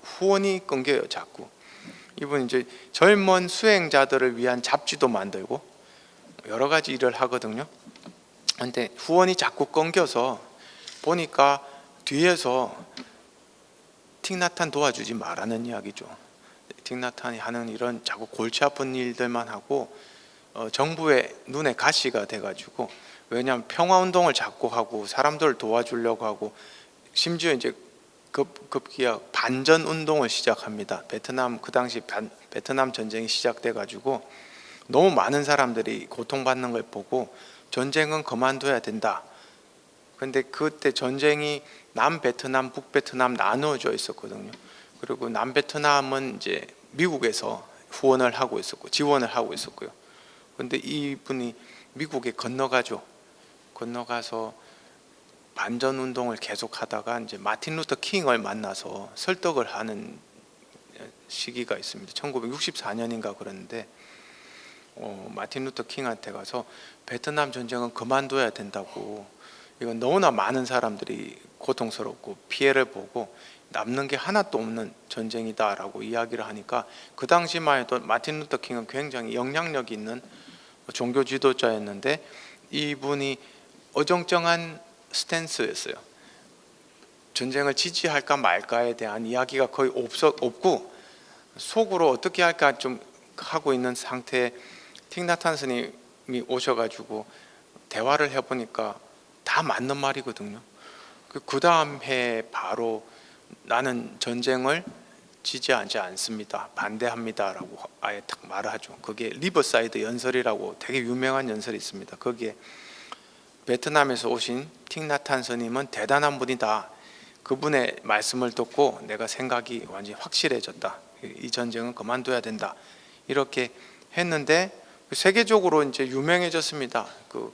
Speaker 1: 후원이 끊겨요. 자꾸 이분이 이제 젊은 수행자들을 위한 잡지도 만들고 여러 가지 일을 하거든요. 근데 후원이 자꾸 끊겨서 보니까 뒤에서 틱나탄 도와주지 말라는 이야기죠. 틱나탄이 하는 일은 자꾸 골치 아픈 일들만 하고 정부의 눈에 가시가 돼가지고, 왜냐하면 평화운동을 자꾸 하고 사람들을 도와주려고 하고, 심지어 이제 급기야 반전 운동을 시작합니다. 베트남, 그 당시 베트남 전쟁이 시작돼가지고 너무 많은 사람들이 고통받는 걸 보고 전쟁은 그만둬야 된다. 근데 그때 전쟁이 남베트남, 북베트남 나누어져 있었거든요. 그리고 남베트남은 이제 미국에서 후원을 하고 있었고 지원을 하고 있었고요. 근데 이분이 미국에 건너가죠. 건너가서 반전 운동을 계속하다가 이제 마틴 루터 킹을 만나서 설득을 하는 시기가 있습니다. 1964년인가 그랬는데 마틴 루터 킹한테 가서 베트남 전쟁은 그만둬야 된다고, 이건 너무나 많은 사람들이 고통스럽고 피해를 보고 남는 게 하나도 없는 전쟁이다라고 이야기를 하니까, 그 당시만 해도 마틴 루터 킹은 굉장히 영향력 있는 종교 지도자였는데 이분이 어정쩡한 스탠스였어요. 전쟁을 지지할까 말까에 대한 이야기가 거의 없고 속으로 어떻게 할까 좀 하고 있는 상태에 틱나탄 스님이 오셔가지고 대화를 해보니까 다 맞는 말이거든요. 그 다음 해 바로 나는 전쟁을 지지하지 않습니다, 반대합니다라고 아예 딱 말을 하죠. 그게 리버사이드 연설이라고 되게 유명한 연설이 있습니다. 거기에 베트남에서 오신 틱나탄 스님은 대단한 분이다, 그분의 말씀을 듣고 내가 생각이 완전히 확실해졌다, 이 전쟁은 그만둬야 된다, 이렇게 했는데 세계적으로 이제 유명해졌습니다. 그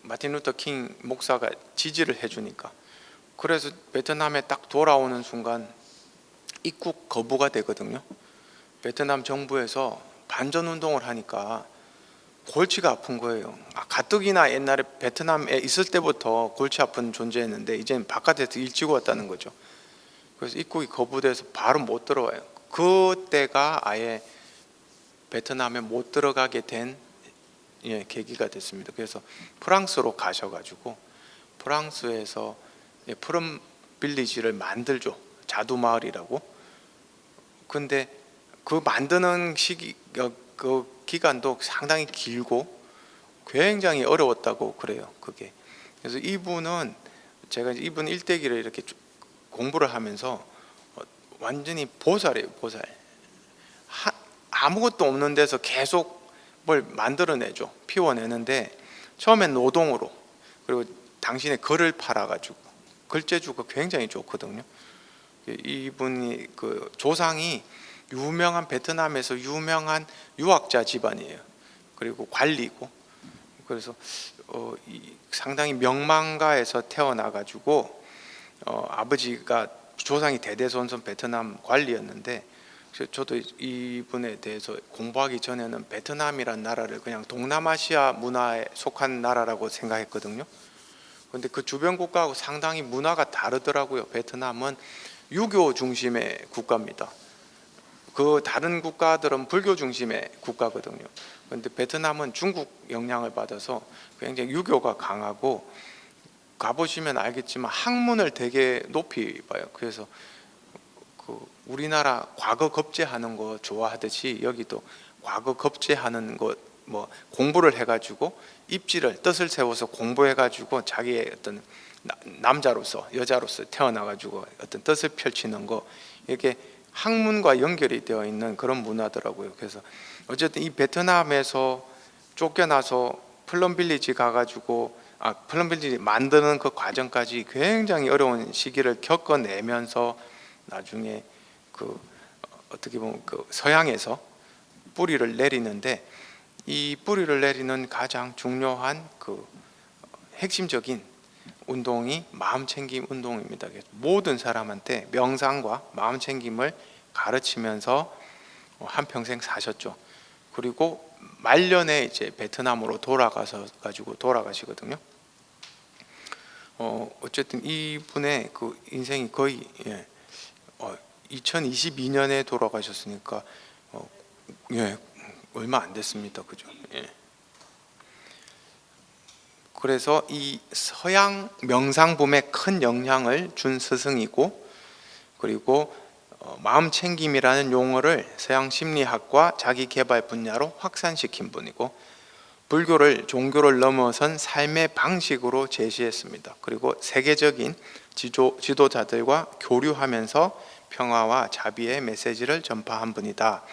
Speaker 1: 마틴 루터 킹 목사가 지지를 해주니까. 그래서 베트남에 딱 돌아오는 순간 입국 거부가 되거든요. 베트남 정부에서 반전 운동을 하니까 골치가 아픈 거예요. 가뜩이나 옛날에 베트남에 있을 때부터 골치 아픈 존재였는데 이제는 바깥에서 일찍 왔다는 거죠. 그래서 입국이 거부돼서 바로 못 들어와요. 그때가 아예 베트남에 못 들어가게 된 계기가 됐습니다. 그래서 프랑스로 가셔가지고 프랑스에서 푸른 빌리지를 만들죠. 자두마을이라고. 근데 그 만드는 시기, 그 기간도 상당히 길고 굉장히 어려웠다고 그래요. 그게. 그래서 이분은 제가 이분 일대기를 이렇게 공부를 하면서 완전히 보살이에요. 보살. 아무것도 없는 데서 계속 뭘 만들어내죠. 피워내는데 처음엔 노동으로, 그리고 당신의 글을 팔아가지고, 글재주가 굉장히 좋거든요. 이분이 그 조상이 유명한 베트남에서 유명한 유학자 집안이에요. 그리고 관리고, 그래서 상당히 명망가에서 태어나가지고 아버지가 조상이 대대손손 베트남 관리였는데, 저도 이분에 대해서 공부하기 전에는 베트남이란 나라를 그냥 동남아시아 문화에 속한 나라라고 생각했거든요. 그런데 그 주변 국가하고 상당히 문화가 다르더라고요. 베트남은 유교 중심의 국가입니다. 그 다른 국가들은 불교 중심의 국가거든요. 그런데 베트남은 중국 영향을 받아서 굉장히 유교가 강하고, 가보시면 알겠지만 학문을 되게 높이 봐요. 그래서 그 우리나라 과거 급제하는 거 좋아하듯이 여기도 과거 급제하는 거, 뭐 공부를 해가지고 입지를 뜻을 세워서 공부해가지고 자기의 어떤 남자로서 여자로서 태어나가지고 어떤 뜻을 펼치는 거, 이게 학문과 연결이 되어 있는 그런 문화더라고요. 그래서 어쨌든 이 베트남에서 쫓겨나서 플럼빌리지 가가지고 플럼빌리지 만드는 그 과정까지 굉장히 어려운 시기를 겪어내면서 나중에 그 어떻게 보면 그 서양에서 뿌리를 내리는데, 이 뿌리를 내리는 가장 중요한 그 핵심적인 운동이 마음챙김 운동입니다. 모든 사람한테 명상과 마음챙김을 가르치면서 한평생 사셨죠. 그리고 말년에 이제 베트남으로 돌아가시거든요. 어쨌든 이분의 그 인생이 거의 2022년에 돌아가셨으니까 얼마 안 됐습니다. 그죠? 그래서 이 서양 명상붐에 큰 영향을 준 스승이고, 그리고 마음 챙김이라는 용어를 서양 심리학과 자기 개발 분야로 확산시킨 분이고, 불교를 종교를 넘어선 삶의 방식으로 제시했습니다. 그리고 세계적인 지도자들과 교류하면서 평화와 자비의 메시지를 전파한 분이다.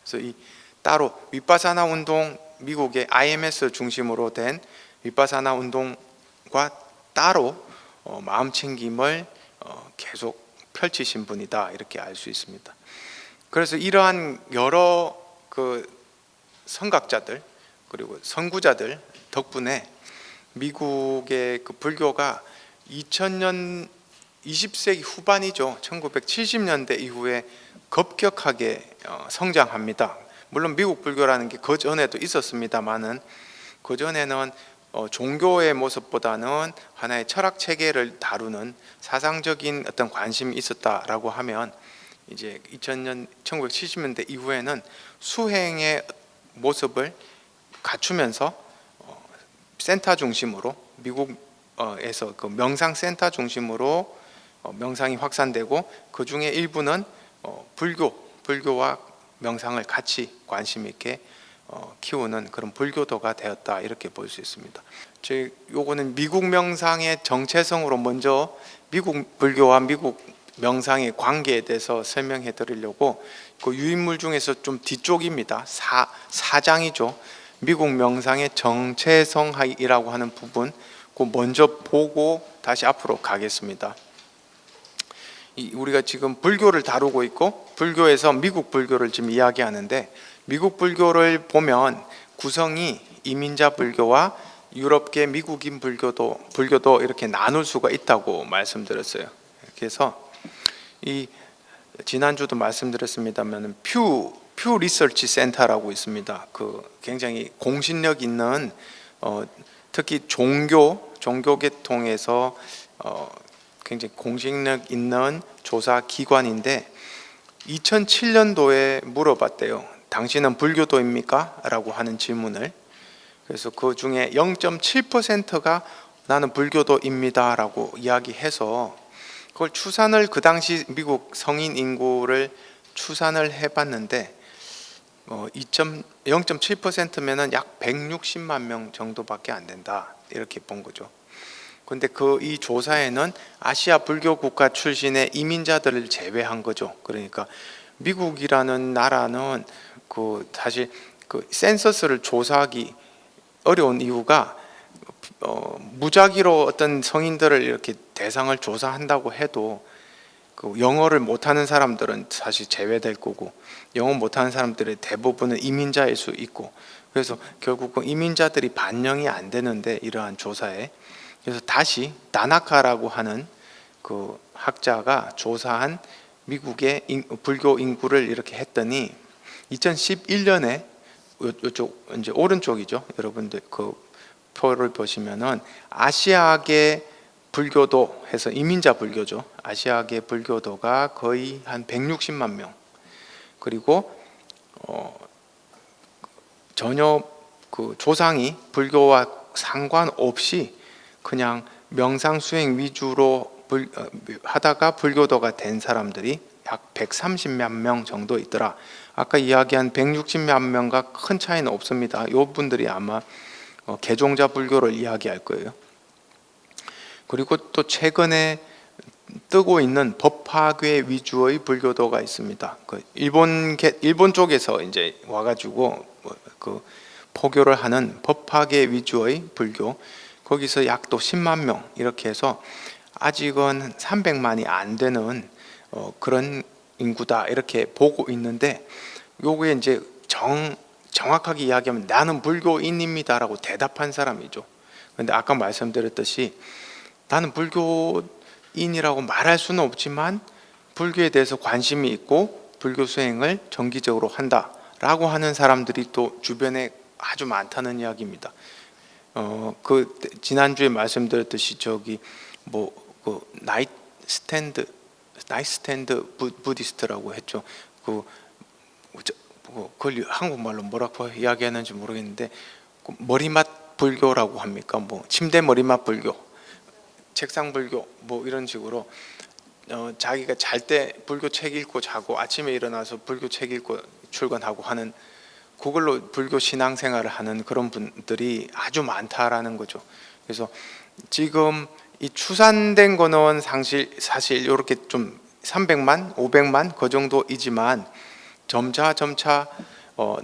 Speaker 1: 그래서 이 따로 위파사나 운동, 미국의 IMS 중심으로 된 위파사나 운동과 따로 마음 챙김을 계속 펼치신 분이다, 이렇게 알 수 있습니다. 그래서 이러한 여러 그 선각자들 그리고 선구자들 덕분에 미국의 그 불교가 2000년 20세기 후반이죠. 1970년대 이후에 급격하게 성장합니다. 물론 미국 불교라는 게 그 전에도 있었습니다만은, 그 전에는 종교의 모습보다는 하나의 철학 체계를 다루는 사상적인 어떤 관심이 있었다라고 하면, 이제 1970년대 이후에는 수행의 모습을 갖추면서 센터 중심으로, 미국에서 그 명상 센터 중심으로 명상이 확산되고, 그 중에 일부는 불교와 명상을 같이 관심 있게 키우는 그런 불교도가 되었다, 이렇게 볼 수 있습니다. 요거는 미국 명상의 정체성으로 먼저 미국 불교와 미국 명상의 관계에 대해서 설명해 드리려고, 그 유인물 중에서 좀 뒤쪽입니다. 4장이죠. 미국 명상의 정체성이라고 하는 부분, 그 먼저 보고 다시 앞으로 가겠습니다. 우리가 지금 불교를 다루고 있고, 불교에서 미국 불교를 지금 이야기하는데, 미국 불교를 보면 구성이 이민자 불교와 유럽계 미국인 불교도 이렇게 나눌 수가 있다고 말씀드렸어요. 그래서 이 지난주도 말씀드렸습니다만, 퓨 리서치 센터라고 있습니다. 그 굉장히 공신력 있는 특히 종교 계통에서 굉장히 공신력 있는 조사 기관인데, 2007년도에 물어봤대요. 당신은 불교도입니까? 라고 하는 질문을. 그래서 그 중에 0.7%가 나는 불교도입니다 라고 이야기해서, 그걸 추산을, 그 당시 미국 성인 인구를 추산을 해봤는데 0.7%면은 약 160만 명 정도밖에 안 된다, 이렇게 본 거죠. 근데 이 조사에는 아시아 불교 국가 출신의 이민자들을 제외한 거죠. 그러니까 미국이라는 나라는 사실 센서스를 조사하기 어려운 이유가, 무작위로 어떤 성인들을 이렇게 대상을 조사한다고 해도 영어를 못하는 사람들은 사실 제외될 거고, 영어 못하는 사람들의 대부분은 이민자일 수 있고, 그래서 결국 이민자들이 반영이 안 되는데, 이러한 조사에. 그래서 다시 다나카라고 하는 그 학자가 조사한 미국의 불교 인구를 이렇게 했더니, 2011년에 이쪽 이제 오른쪽이죠. 여러분들 그 표를 보시면은 아시아계 불교도 해서 이민자 불교죠. 아시아계 불교도가 거의 한 160만 명. 그리고 전혀 그 조상이 불교와 상관없이 그냥 명상 수행 위주로 하다가 불교도가 된 사람들이 약 130만 명 정도 있더라. 아까 이야기한 160만 명과 큰 차이는 없습니다. 이 분들이 아마 개종자 불교를 이야기할 거예요. 그리고 또 최근에 뜨고 있는 법화괴 위주의 불교도가 있습니다. 일본 쪽에서 이제 와가지고 그 포교를 하는 법화괴 위주의 불교, 거기서 약 또 10만 명 이렇게 해서 아직은 300만이 안 되는 그런 인구다, 이렇게 보고 있는데, 요게 이제 정확하게 이야기하면 나는 불교인입니다라고 대답한 사람이죠. 근데 아까 말씀드렸듯이 나는 불교인이라고 말할 수는 없지만 불교에 대해서 관심이 있고 불교 수행을 정기적으로 한다라고 하는 사람들이 또 주변에 아주 많다는 이야기입니다. 지난주에 말씀드렸듯이 나이트스탠드 부디스트라고 했죠. 그걸 한국말로 뭐라고 이야기하는지 모르겠는데, 머리맡 불교라고 합니까? 뭐 침대 머리맡 불교, 책상 불교 뭐 이런 식으로 자기가 잘 때 불교 책 읽고 자고 아침에 일어나서 불교 책 읽고 출근하고 하는, 그걸로 불교 신앙생활을 하는 그런 분들이 아주 많다라는 거죠. 그래서 지금 이 추산된 거는 사실 이렇게 좀 300만, 500만 그 정도이지만 점차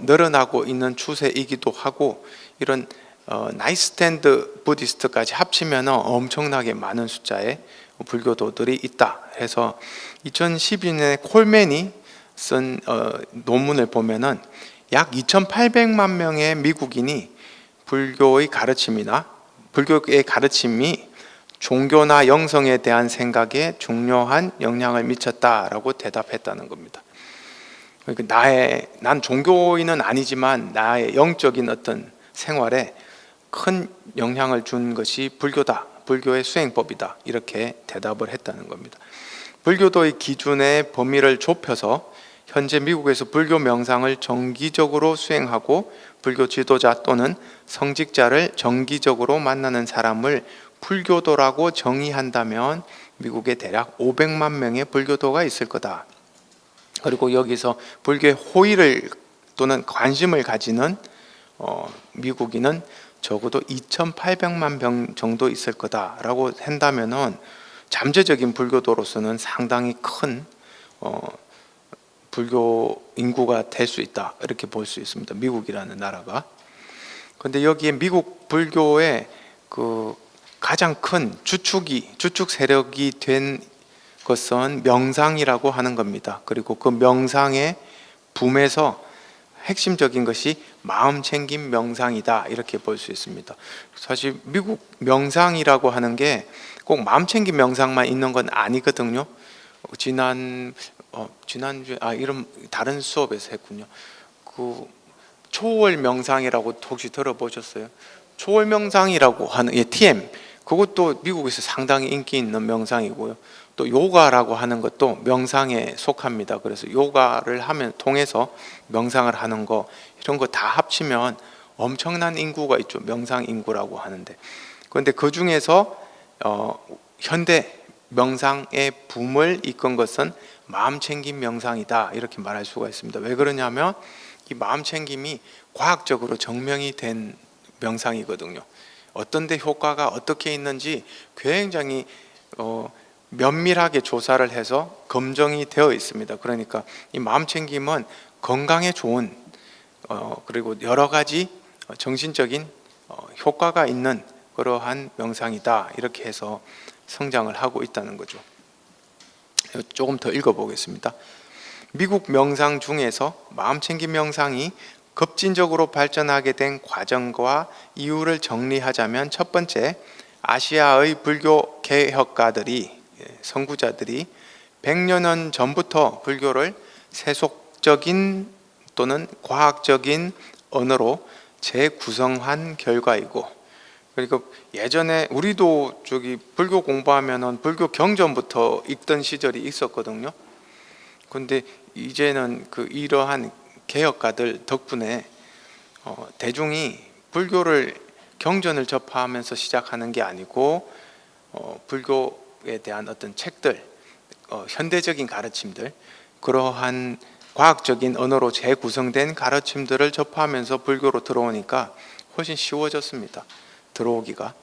Speaker 1: 늘어나고 있는 추세이기도 하고, 이런 나이스탠드 부디스트까지 합치면 엄청나게 많은 숫자의 불교도들이 있다 해서 2012년에 콜맨이 쓴 논문을 보면은 약 2,800만 명의 미국인이 불교의 가르침이 종교나 영성에 대한 생각에 중요한 영향을 미쳤다라고 대답했다는 겁니다. 그러니까 난 종교인은 아니지만 나의 영적인 어떤 생활에 큰 영향을 준 것이 불교다, 불교의 수행법이다, 이렇게 대답을 했다는 겁니다. 불교도의 기준의 범위를 좁혀서 현재 미국에서 불교 명상을 정기적으로 수행하고 불교 지도자 또는 성직자를 정기적으로 만나는 사람을 불교도라고 정의한다면 미국에 대략 500만 명의 불교도가 있을 거다. 그리고 여기서 불교의 호의를 또는 관심을 가지는 미국인은 적어도 2,800만 명 정도 있을 거다라고 한다면은 잠재적인 불교도로서는 상당히 큰 불교 인구가 될 수 있다, 이렇게 볼 수 있습니다. 미국이라는 나라가. 그런데 여기에 미국 불교의 그 가장 큰 주축 세력이 된 것은 명상이라고 하는 겁니다. 그리고 그 명상의 붐에서 핵심적인 것이 마음챙김 명상이다, 이렇게 볼 수 있습니다. 사실 미국 명상이라고 하는 게 꼭 마음챙김 명상만 있는 건 아니거든요. 지난주에 이런 다른 수업에서 했군요. 그 초월 명상이라고 혹시 들어보셨어요? 초월 명상이라고 하는 TM, 그것도 미국에서 상당히 인기 있는 명상이고요. 또 요가라고 하는 것도 명상에 속합니다. 그래서 요가를 통해서 명상을 하는 거, 이런 거 다 합치면 엄청난 인구가 있죠. 명상 인구라고 하는데, 그런데 그 중에서 현대 명상의 붐을 이끈 것은 마음챙김 명상이다, 이렇게 말할 수가 있습니다. 왜 그러냐면 이 마음챙김이 과학적으로 증명이 된 명상이거든요. 어떤 데 효과가 어떻게 있는지 굉장히 면밀하게 조사를 해서 검증이 되어 있습니다. 그러니까 이 마음챙김은 건강에 좋은 그리고 여러 가지 정신적인 효과가 있는 그러한 명상이다, 이렇게 해서 성장을 하고 있다는 거죠. 조금 더 읽어보겠습니다. 미국 명상 중에서 마음챙김 명상이 급진적으로 발전하게 된 과정과 이유를 정리하자면, 첫 번째, 아시아의 불교 개혁가들이, 선구자들이 100여 년 전부터 불교를 세속적인 또는 과학적인 언어로 재구성한 결과이고, 그리고 예전에 우리도 불교 공부하면은 불교 경전부터 읽던 시절이 있었거든요. 근데 이제는 이러한 개혁가들 덕분에 대중이 불교를 경전을 접하면서 시작하는 게 아니고 불교에 대한 어떤 책들, 현대적인 가르침들, 그러한 과학적인 언어로 재구성된 가르침들을 접하면서 불교로 들어오니까 훨씬 쉬워졌습니다, 들어오기가.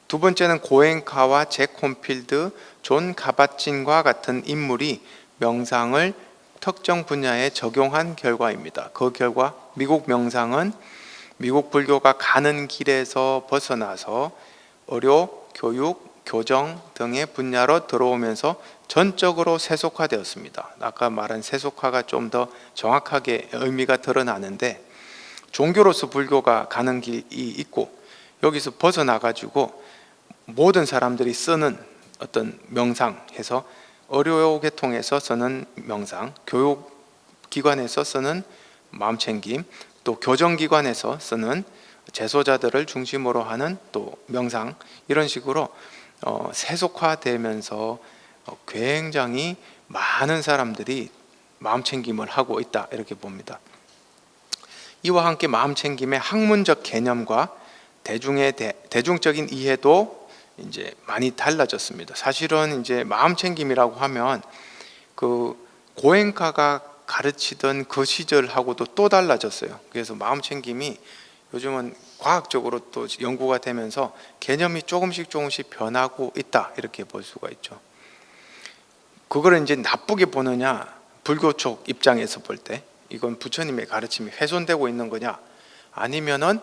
Speaker 1: 두 번째는 고엔카와 잭 홈필드, 존 가바친과 같은 인물이 명상을 특정 분야에 적용한 결과입니다. 그 결과 미국 명상은 미국 불교가 가는 길에서 벗어나서 의료, 교육, 교정 등의 분야로 들어오면서 전적으로 세속화되었습니다. 아까 말한 세속화가 좀 더 정확하게 의미가 드러나는데, 종교로서 불교가 가는 길이 있고 여기서 벗어나가지고 모든 사람들이 쓰는 어떤 명상해서 의료계통에서 쓰는 명상, 교육기관에서 쓰는 마음챙김, 또 교정기관에서 쓰는 재소자들을 중심으로 하는 또 명상, 이런 식으로 세속화되면서 굉장히 많은 사람들이 마음챙김을 하고 있다, 이렇게 봅니다. 이와 함께 마음챙김의 학문적 개념과 대중적인 이해도 이제 많이 달라졌습니다. 사실은 이제 마음 챙김이라고 하면 그 고행가가 가르치던 그 시절하고도 또 달라졌어요. 그래서 마음 챙김이 요즘은 과학적으로 또 연구가 되면서 개념이 조금씩 변하고 있다, 이렇게 볼 수가 있죠. 그거를 이제 나쁘게 보느냐, 불교 쪽 입장에서 볼 때 이건 부처님의 가르침이 훼손되고 있는 거냐, 아니면은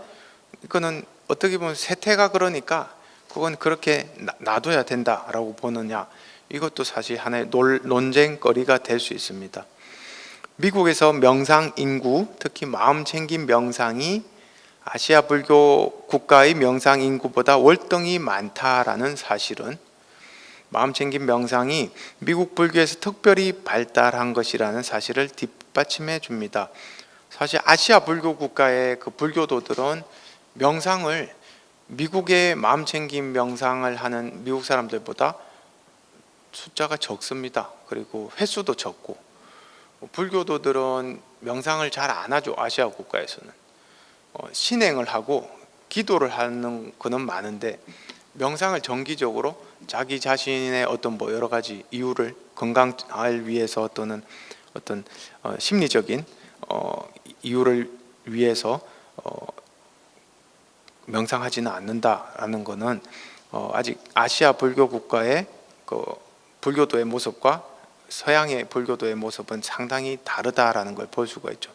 Speaker 1: 이거는 어떻게 보면 세태가 그러니까 그건 그렇게 놔둬야 된다라고 보느냐, 이것도 사실 하나의 논쟁거리가 될 수 있습니다. 미국에서 명상 인구, 특히 마음 챙김 명상이 아시아 불교 국가의 명상 인구보다 월등히 많다라는 사실은 마음 챙김 명상이 미국 불교에서 특별히 발달한 것이라는 사실을 뒷받침해 줍니다. 사실 아시아 불교 국가의 그 불교도들은 명상을 미국의 마음 챙김 명상을 하는 미국 사람들보다 숫자가 적습니다. 그리고 횟수도 적고, 불교도들은 명상을 잘 안 하죠. 아시아 국가에서는 신행을 하고 기도를 하는 거는 많은데, 명상을 정기적으로 자기 자신의 어떤 뭐 여러 가지 이유를 건강을 위해서 또는 어떤 심리적인 이유를 위해서 명상하지는 않는다라는 것은 아직 아시아 불교 국가의 그 불교도의 모습과 서양의 불교도의 모습은 상당히 다르다라는 걸 볼 수가 있죠.